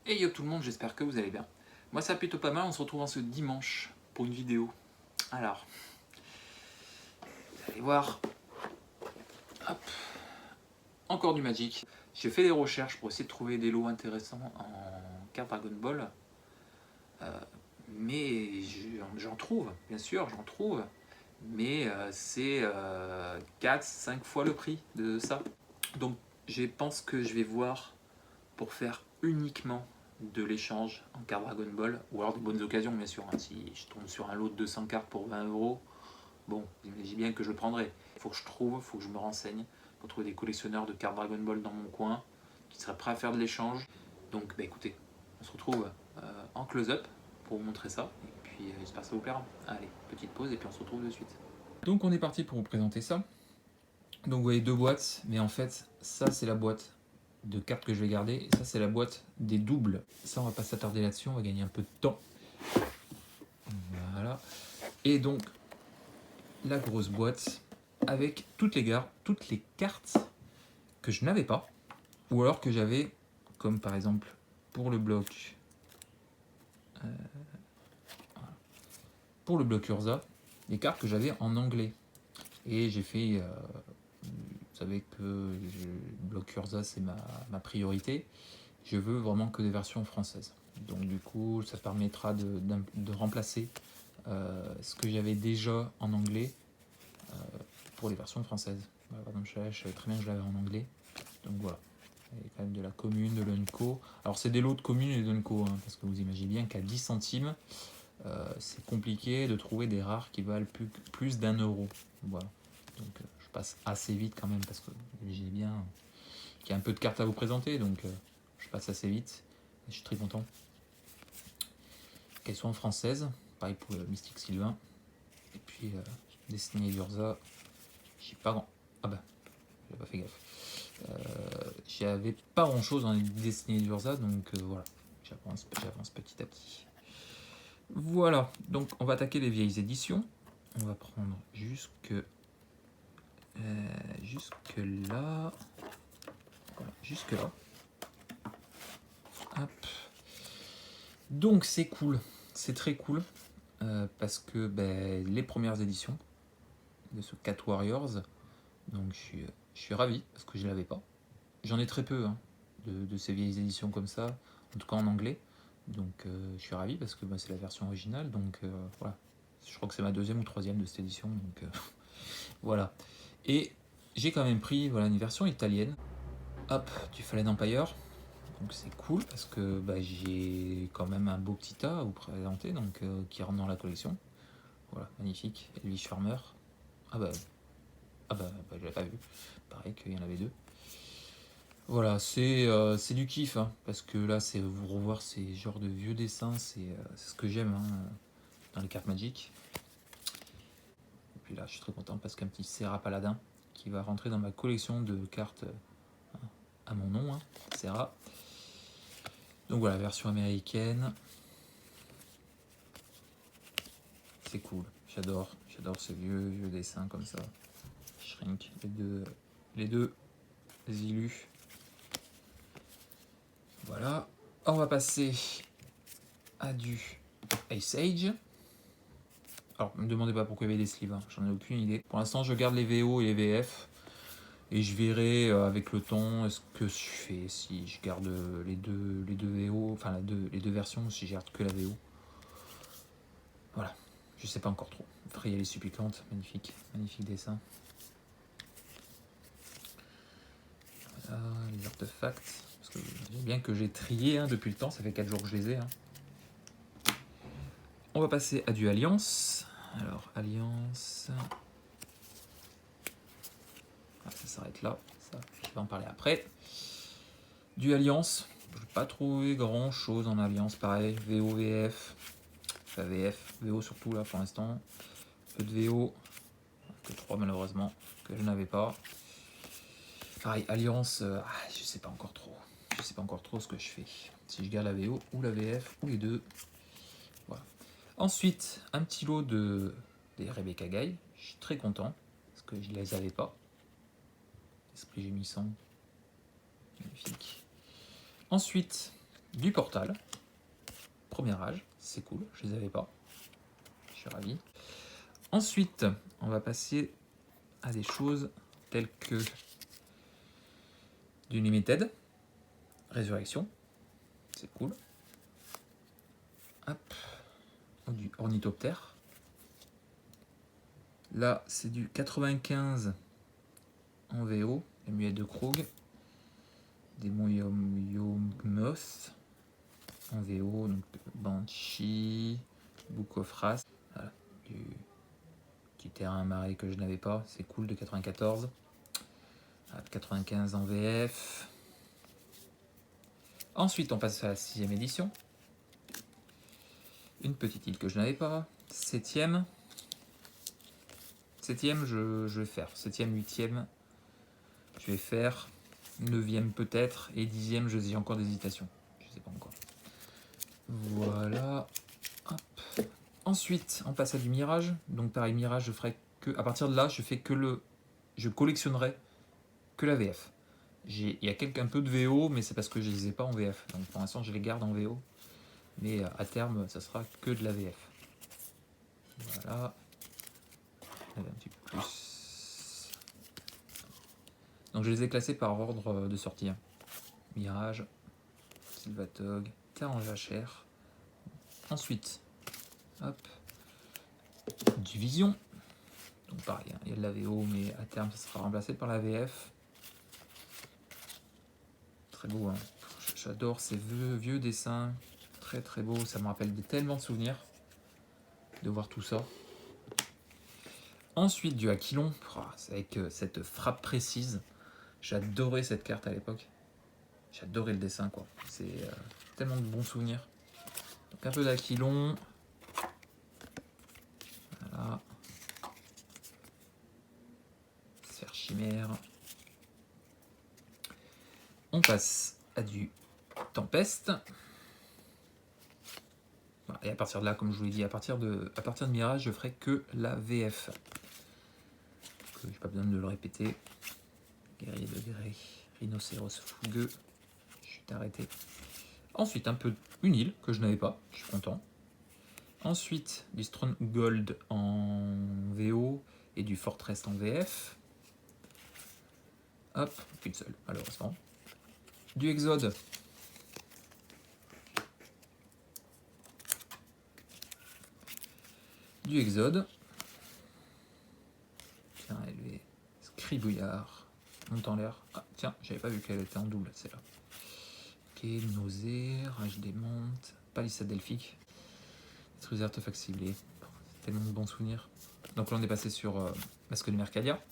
Hey yo tout le monde, j'espère que vous allez bien. Moi ça va plutôt pas mal, on se retrouve en ce dimanche pour une vidéo. Alors, vous allez voir, hop, encore du Magic. J'ai fait des recherches pour essayer de trouver des lots intéressants en carte Dragon Ball. Mais j'en trouve, bien sûr, j'en trouve. Mais c'est 4-5 fois le prix de ça. Donc je pense que je vais voir pour faire uniquement de l'échange en carte Dragon Ball, ou alors des bonnes occasions bien sûr, hein. Si je tombe sur un lot de 200 cartes pour 20 €, bon, j'imagine bien que je le prendrai. Il faut que je trouve, il faut que je me renseigne pour trouver des collectionneurs de cartes Dragon Ball dans mon coin qui seraient prêts à faire de l'échange. Donc bah écoutez, on se retrouve en close-up pour vous montrer ça, et puis j'espère que ça vous plaira. Allez, petite pause et puis on se retrouve de suite. Donc on est parti pour vous présenter ça. Donc vous voyez deux boîtes, mais en fait ça c'est la boîte de cartes que je vais garder, et ça c'est la boîte des doubles. Ça on va pas s'attarder là-dessus, on va gagner un peu de temps. Voilà. Et donc la grosse boîte avec toutes les cartes que je n'avais pas, ou alors que j'avais, comme par exemple pour le bloc Urza, les cartes que j'avais en anglais. Et j'ai fait, vous savez que le bloc Urza c'est ma priorité. Je veux vraiment que des versions françaises. Donc du coup, ça permettra de remplacer ce que j'avais déjà en anglais pour les versions françaises. Voilà, par exemple, je savais très bien que je l'avais en anglais. Donc voilà. Il y a quand même de la commune, de l'Unco. Alors c'est des lots de commune et d'Unco, hein, parce que vous imaginez bien qu'à 10 centimes, c'est compliqué de trouver des rares qui valent plus d'1 €. Voilà. Donc je passe assez vite quand même, parce que vous imaginez bien qu'il y a un peu de cartes à vous présenter, donc je passe assez vite. Et je suis très content qu'elles soient en française. Pareil pour le Mystique Sylvain. Et puis Destinée d'Urza, j'ai pas grand. Ah bah, j'ai pas fait gaffe. J'avais pas grand chose dans les Destinée d'Urza, donc voilà, j'avance petit à petit. Voilà, donc on va attaquer les vieilles éditions. On va prendre jusque là. Voilà, jusque là. Hop. Donc c'est cool, c'est très cool, parce que les premières éditions de ce Cat Warriors, donc je suis ravi parce que je l'avais pas. J'en ai très peu, hein, de ces vieilles éditions comme ça, en tout cas en anglais. Donc je suis ravi parce que c'est la version originale, donc voilà. Je crois que c'est ma deuxième ou troisième de cette édition, donc voilà. Et j'ai quand même pris voilà, une version italienne, hop, du Fallen Empire. Donc c'est cool parce que j'ai quand même un beau petit tas à vous présenter, donc qui rentre dans la collection. Voilà, magnifique. Elvish Farmer. Ah je l'avais pas vu. Pareil qu'il y en avait deux. Voilà, c'est du kiff, hein, parce que là, c'est vous revoir ces genres de vieux dessins, c'est ce que j'aime, hein, dans les cartes Magic. Et puis là, je suis très content parce qu'un petit Serra Paladin qui va rentrer dans ma collection de cartes à mon nom, hein, Serra. Donc voilà, version américaine. C'est cool, j'adore ces vieux dessins comme ça. Shrink, les deux illus. Voilà, on va passer à du Ice Age. Alors, ne me demandez pas pourquoi il y avait des sleeves, hein, j'en ai aucune idée. Pour l'instant, je garde les VO et les VF. Et je verrai avec le temps ce que je fais, si je garde les deux VO, enfin les deux versions, si je garde que la VO. Voilà, je sais pas encore trop. Freya les supplicantes, magnifique dessin. Voilà, les artefacts, parce que bien que j'ai trié, hein, depuis le temps, ça fait 4 jours que je les ai. Hein. On va passer à du Alliance. Alors, Alliance. Ah, ça s'arrête là. Ça, je vais en parler après. Du Alliance. Je n'ai pas trouvé grand chose en Alliance. Pareil, VO, VF. Enfin, VF, VO surtout là pour l'instant. Peu de VO. Que 3 malheureusement. Que je n'avais pas. Pareil, Alliance. Je sais pas encore trop. Je sais pas encore trop ce que je fais. Si je garde la VO ou la VF ou les deux. Voilà. Ensuite, un petit lot des Rebecca Guy. Je suis très content parce que je les avais pas. Esprit gémissant. Magnifique. Ensuite, du Portal. Premier âge, c'est cool, je les avais pas. Je suis ravi. Ensuite, on va passer à des choses telles que du Limited, Résurrection, c'est cool. Hop, du Ornithoptère. Là, c'est du 95 en VO, les muettes de Krog. Des Yomyomoth en VO, donc Banshee, Book of Wrath. Voilà, du petit terrain marée que je n'avais pas, c'est cool, de 94. 95 en VF. Ensuite, on passe à la 6ème édition. Une petite île que je n'avais pas. 7ème. 7ème, je vais faire. 7ème, 8ème, je vais faire. 9ème peut-être. Et 10ème, je ai encore d'hésitation. Je sais pas encore. Voilà. Hop. Ensuite, on passe à du Mirage. Donc pareil, Mirage, je ferai que. À partir de là, je fais que le. Je collectionnerai que la VF. Il y a un peu de VO, mais c'est parce que je les ai pas en VF. Donc pour l'instant, je les garde en VO. Mais à terme, ça sera que de la VF. Voilà. Un petit peu plus. Donc je les ai classés par ordre de sortie. Mirage, Sylvatog, Terre en Jachère. Ensuite, hop, Division. Donc pareil, il y a de la VO, mais à terme, ça sera remplacé par la VF. Très beau, hein. J'adore ces vieux dessins. Très très beau, ça me rappelle tellement de souvenirs de voir tout ça. Ensuite, du Aquilon, avec cette frappe précise. J'adorais cette carte à l'époque. J'adorais le dessin, quoi. C'est tellement de bons souvenirs. Donc un peu d'Aquilon. Voilà. Sphère chimère. On passe à du Tempeste. Voilà. Et à partir de là, comme je vous l'ai dit, à partir de Mirage, je ferai que la VF. Je n'ai pas besoin de le répéter. Guerrier de grès, rhinocéros fougueux. Je suis arrêté. Ensuite, un peu une île que je n'avais pas, je suis content. Ensuite, du Stronghold en VO et du Fortress en VF. Hop, qu'une seule, malheureusement. Du Exode. Du Exode. Tiens, élevé. Scribouillard. Monte en l'air. Ah, tiens, j'avais pas vu qu'elle était en double, celle-là. Ok, nausée, rage des montes, palissade delphique. Détruise artefact ciblé. Tellement de bons souvenirs. Donc là, on est passé sur Masque de Mercadia.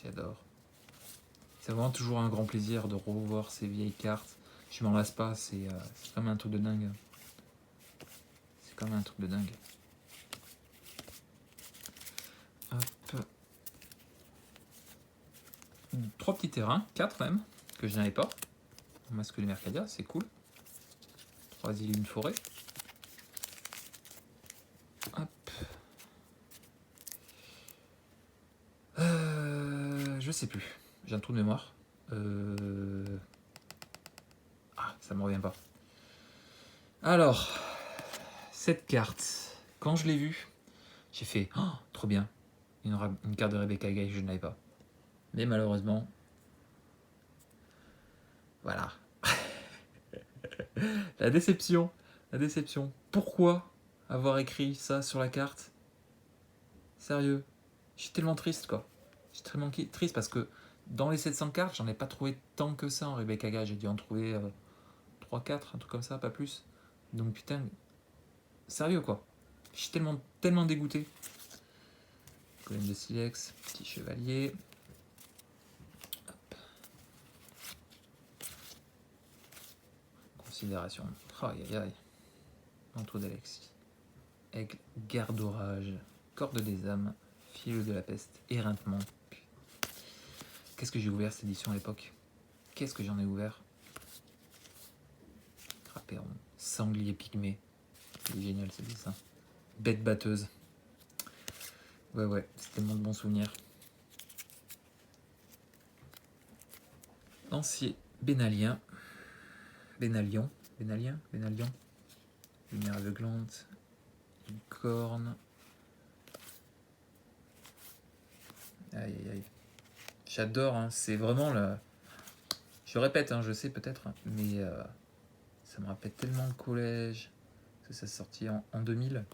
J'adore. C'est vraiment toujours un grand plaisir de revoir ces vieilles cartes. Je m'en lasse pas, c'est quand même un truc de dingue. C'est quand même un truc de dingue. Hop. 3 petits terrains, 4 même, que je n'avais pas. Masque de Mercadia, c'est cool. 3 îles, une forêt. Hop. Je sais plus. J'ai un trou de mémoire. Ah, ça me revient pas. Alors, cette carte, quand je l'ai vue, j'ai fait oh, trop bien. Une carte de Rebecca Gay, je ne l'avais pas. Mais malheureusement, voilà. La déception. La déception. Pourquoi avoir écrit ça sur la carte? Sérieux. Je suis tellement triste, quoi. Je suis tellement triste parce que dans les 700 cartes, j'en ai pas trouvé tant que ça en Rebecca Gay. J'ai dû en trouver 3-4, un truc comme ça, pas plus. Donc putain, sérieux, quoi. Je suis tellement dégoûté. Golem de Silex, petit chevalier. Hop. Considération. Aïe aïe aïe. Manteau d'Alexis. Aigle, garde orage. Corde des âmes. Fil de la peste. Éreintement. Qu'est-ce que j'ai ouvert cette édition à l'époque? Qu'est-ce que j'en ai ouvert? Crapéron. Sanglier pygmée. C'est génial ce dessin. Bête batteuse. Ouais, c'est tellement de bons souvenirs. Lancier Bénalien. Bénalion. Lumière aveuglante. Licorne. Aïe aïe aïe. J'adore, hein. C'est vraiment le. Je répète, hein, je sais peut-être, mais ça me rappelle tellement le collège. Ça s'est sorti en 2000.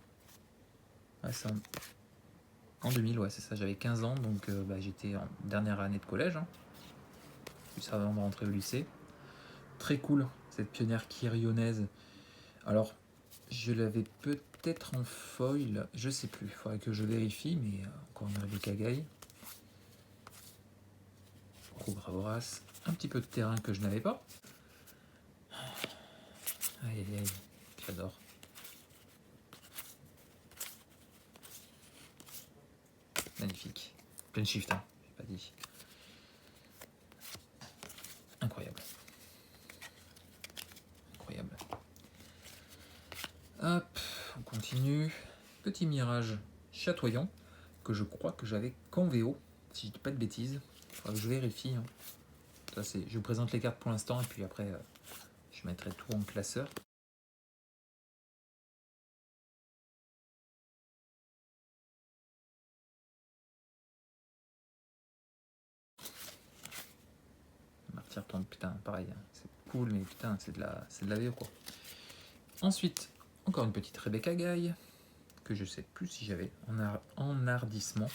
Ouais, c'est en 2000, ouais, c'est ça. J'avais 15 ans, donc j'étais en dernière année de collège. Hein. Juste avant de rentrer au lycée. Très cool, cette pionnière kirionaise. Alors, je l'avais peut-être en foil, je sais plus. Il faudrait que je vérifie, mais encore une Rebecca Gay. Gravoras. Un petit peu de terrain que je n'avais pas. Aïe aïe aïe, j'adore. Magnifique. Plein shift, hein, j'ai pas dit. Incroyable. Incroyable. Hop, on continue. Petit mirage chatoyant que je crois que j'avais qu'en VO, si je dis pas de bêtises. Faudra que je vérifie. Hein. Ça, je vous présente les cartes pour l'instant et puis après je mettrai tout en classeur. Martyr tombe, putain, pareil. Hein. C'est cool, mais putain, c'est de la VO quoi. Ensuite, encore une petite Rebecca Gay que je sais plus si j'avais en ardissement.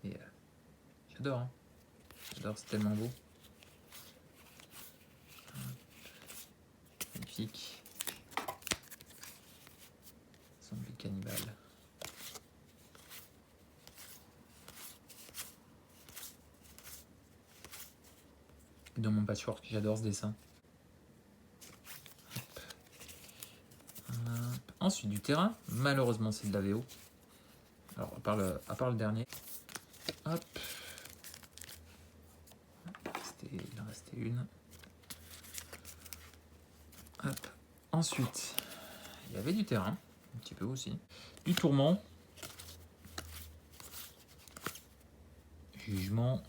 Et j'adore, hein. J'adore, c'est tellement beau. Magnifique. Zombie cannibale. Dans mon patchwork, j'adore ce dessin. Ensuite du terrain, malheureusement c'est de la VO. Alors à part le dernier. Hop. Il en restait une. Hop. Ensuite, il y avait du terrain, un petit peu aussi. Du tourment. Jugement.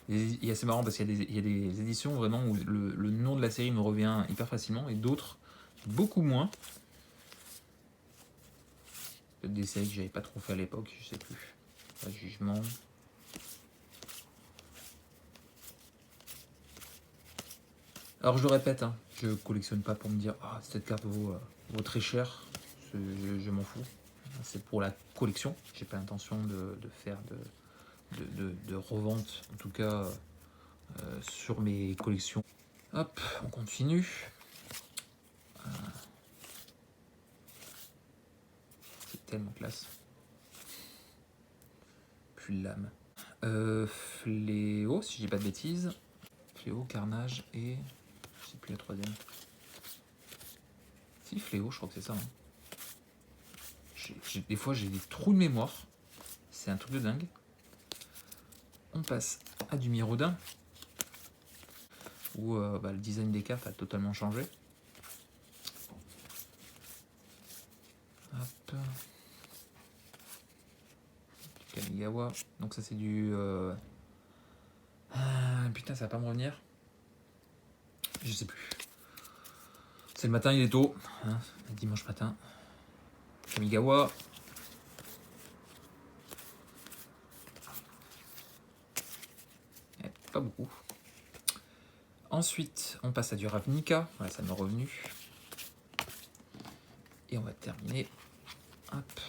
Et c'est marrant parce qu'il y a des éditions vraiment où le nom de la série me revient hyper facilement et d'autres beaucoup moins. Peut-être des séries que j'avais pas trop fait à l'époque, je sais plus. Pas jugement. Alors je le répète, hein, je collectionne pas pour me dire ah cette carte vaut très cher. Je m'en fous. C'est pour la collection. J'ai pas l'intention de faire de revente, en tout cas sur mes collections. Hop, on continue. C'est tellement classe. Plus de lame. Fléau, si je dis pas de bêtises. Fléau, Carnage et. Je sais plus la troisième. Si, Fléau, je crois que c'est ça. Hein. Des fois, j'ai des trous de mémoire. C'est un truc de dingue. On passe à du Miraudin. Où le design des cartes a totalement changé. Hop. Kamigawa. Donc ça c'est du... putain, ça va pas me revenir. Je sais plus. C'est le matin, il est tôt. Hein, dimanche matin. Kamigawa. Pas beaucoup. Ensuite, on passe à du Ravnica. Voilà, ça m'est revenu. Et on va terminer. Hop.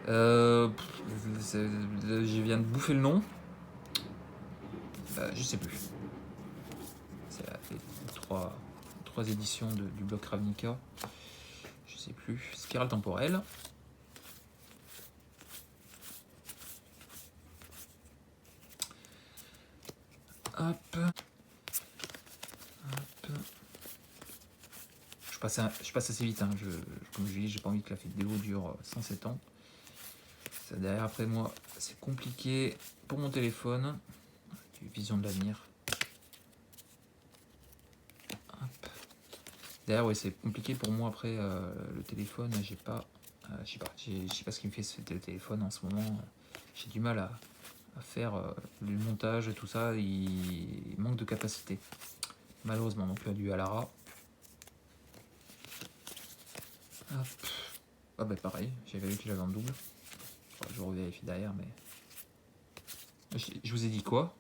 Je viens de bouffer le nom. Je sais plus. C'est les trois éditions du bloc Ravnica. Je sais plus. Spirale temporelle. Hop. Je passe assez vite. Hein. Comme je dis, j'ai pas envie que la vidéo dure 107 ans. Ça derrière après moi, c'est compliqué pour mon téléphone. Vision de l'avenir. D'ailleurs, ouais, c'est compliqué pour moi après le téléphone. J'ai pas, je sais pas ce qui me fait ce téléphone en ce moment. J'ai du mal à à faire le montage et tout ça, il manque de capacité. Malheureusement, donc là du Alara. Hop. Ah bah pareil, j'avais vu que j'avais en double. Je revérifie derrière, mais... Je vous ai dit quoi?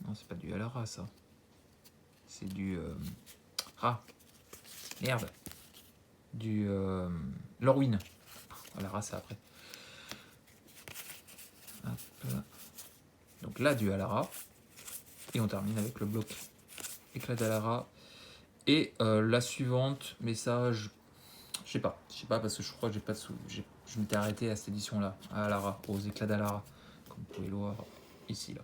Non, c'est pas du Alara, ça. C'est du... Ah, merde. Du Lorwyn. Alara, c'est après. Hop. Donc là, du Alara. Et on termine avec le bloc éclat d'Alara. Et la suivante, mais ça, je sais pas. Je sais pas parce que je crois que j'ai pas de sous. Je m'étais arrêté à cette édition-là, à Alara, aux éclats d'Alara. Comme vous pouvez le voir ici, là.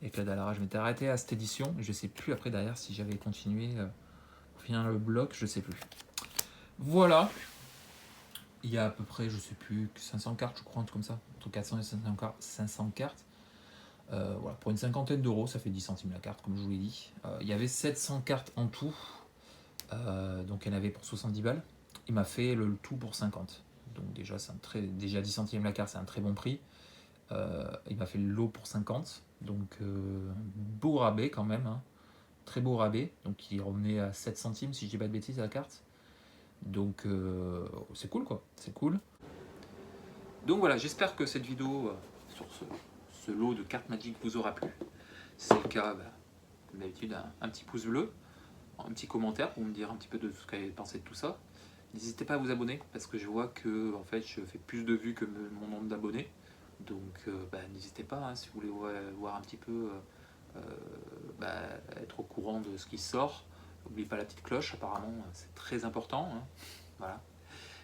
Éclat d'Alara, je m'étais arrêté à cette édition. Je sais plus après derrière si j'avais continué pour finir le bloc, je sais plus. Voilà. Il y a à peu près, je sais plus, 500 cartes, je crois, un truc comme ça. Entre 400 et 500 cartes. Voilà, pour une cinquantaine d'euros, ça fait 10 centimes la carte, comme je vous l'ai dit. Il y avait 700 cartes en tout. Donc il y en avait pour 70 balles. Il m'a fait le tout pour 50. Donc déjà, déjà 10 centimes la carte, c'est un très bon prix. Il m'a fait le lot pour 50. Donc beau rabais quand même. Hein. Très beau rabais. Donc il revenait à 7 centimes si je dis pas de bêtises à la carte. Donc c'est cool quoi. C'est cool. Donc voilà, j'espère que cette vidéo sur ce lot de cartes Magic vous aura plu. Si c'est le cas, bah, comme d'habitude, un petit pouce bleu, un petit commentaire pour me dire un petit peu de ce que vous avez pensé de tout ça. N'hésitez pas à vous abonner parce que je vois que en fait, je fais plus de vues que mon nombre d'abonnés. Donc bah, n'hésitez pas hein, si vous voulez voir un petit peu, bah, être au courant de ce qui sort. N'oubliez pas la petite cloche, apparemment c'est très important. Hein. Voilà,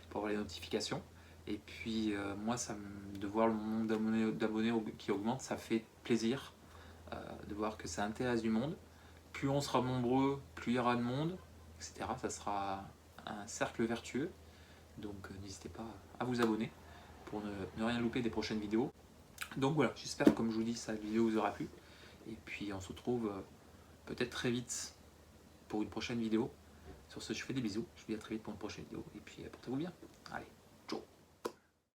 pour avoir les notifications. Et puis moi, de voir le nombre d'abonnés qui augmente, ça fait plaisir de voir que ça intéresse du monde. Plus on sera nombreux, plus il y aura de monde, etc. Ça sera un cercle vertueux. Donc n'hésitez pas à vous abonner pour ne rien louper des prochaines vidéos. Donc voilà, j'espère comme je vous dis, cette vidéo vous aura plu. Et puis on se retrouve peut-être très vite pour une prochaine vidéo. Sur ce, je fais des bisous. Je vous dis à très vite pour une prochaine vidéo. Et puis portez-vous bien. Allez.